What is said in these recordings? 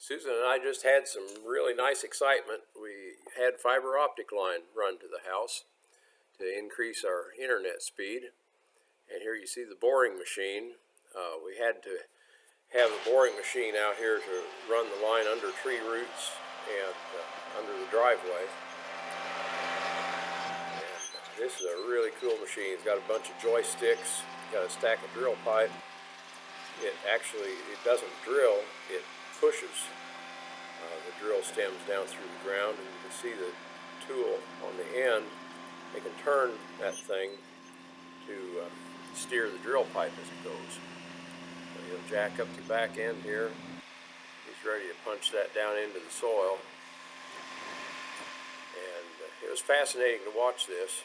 Susan and I just had some really nice excitement. We had fiber optic line run to the house to increase our internet speed. And here you see the boring machine. We had to have the boring machine out here to run the line under tree roots and under the driveway. And this is a really cool machine. It's got a bunch of joysticks, got a stack of drill pipe. It doesn't drill, it pushes the drill stems down through the ground, and you can see the tool on the end. They can turn that thing to steer the drill pipe as it goes. So you'll jack up the back end here. He's ready to punch that down into the soil. And it was fascinating to watch this.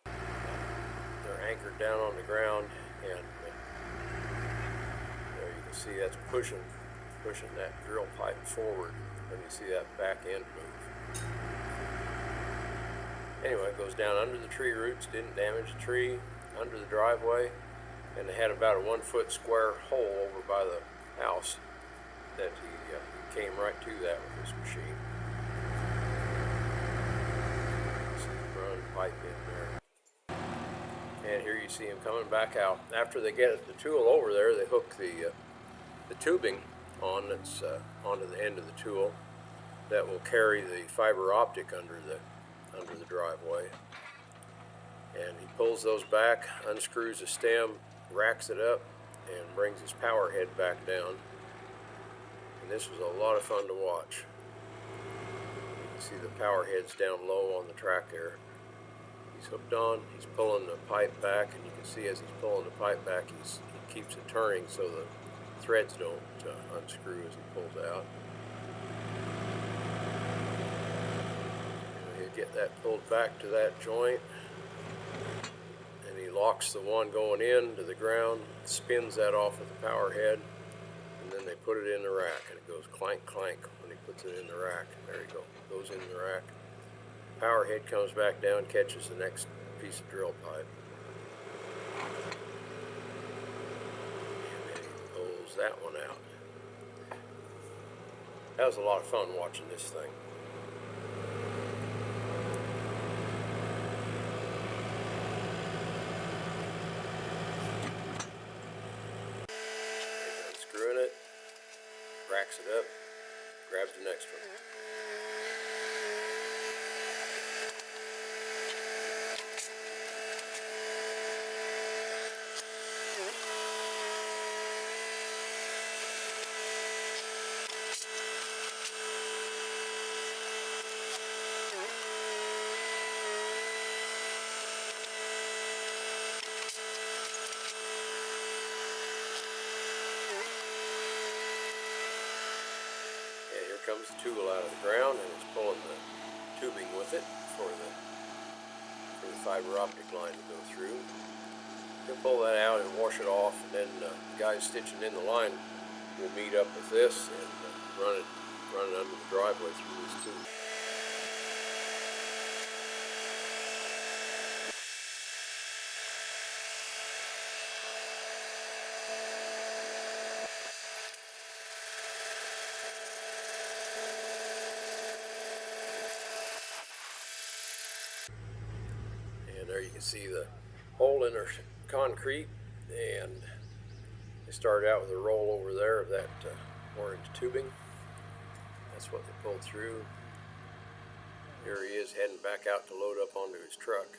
They're anchored down on the ground, and there you can see that's pushing that drill pipe forward when you see that back end move. Anyway, it goes down under the tree roots, didn't damage the tree, under the driveway, and they had about a 1 foot square hole over by the house that he came right to that with this machine. See him run pipe in there. And here you see him coming back out. After they get the tool over there, they hook the tubing on that's onto the end of the tool that will carry the fiber optic under the driveway. And he pulls those back, unscrews the stem, racks it up, and brings his power head back down. And this was a lot of fun to watch. You can see the power head's down low on the track there. He's hooked on, he's pulling the pipe back, and you can see as he's pulling the pipe back, he keeps it turning so the threads don't unscrew as he pulls out. And he'll get that pulled back to that joint, and he locks the one going in to the ground, spins that off with the power head, and then they put it in the rack, and it goes clank clank when he puts it in the rack. There you go, goes in the rack. Power head comes back down, catches the next piece of drill pipe. That one out. That was a lot of fun watching this thing. Unscrewing it, racks it up, grabs the next one. Comes the tool out of the ground, and it's pulling the tubing with it for the fiber optic line to go through. He'll pull that out and wash it off, and then the guys stitching in the line will meet up with this and run it under the driveway through this tube. There you can see the hole in their concrete, and they started out with a roll over there of that orange tubing. That's what they pulled through. Here he is heading back out to load up onto his truck.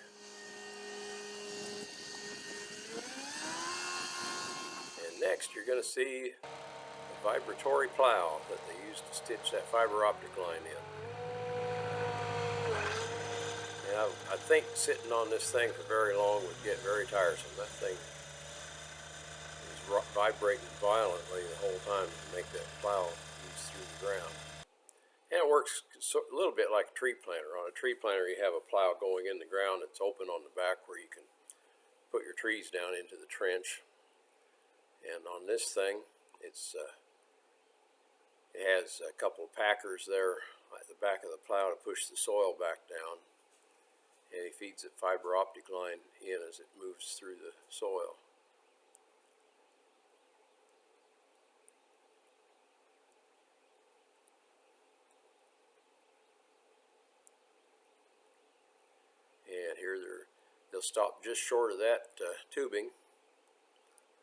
And next you're going to see a vibratory plow that they used to stitch that fiber optic line in. I think sitting on this thing for very long would get very tiresome. That thing is vibrating violently the whole time to make that plow ease through the ground. And it works a little bit like a tree planter. On a tree planter, you have a plow going in the ground. It's open on the back where you can put your trees down into the trench. And on this thing, it has a couple of packers there at the back of the plow to push the soil back down. And he feeds the fiber optic line in as it moves through the soil. here, they'll stop just short of that tubing.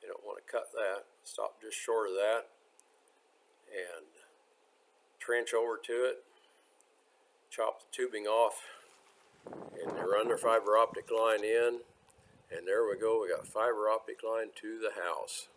You don't want to cut that. Stop just short of that and trench over to it, chop the tubing off, and they run their fiber optic line in, and there we go. We got fiber optic line to the house.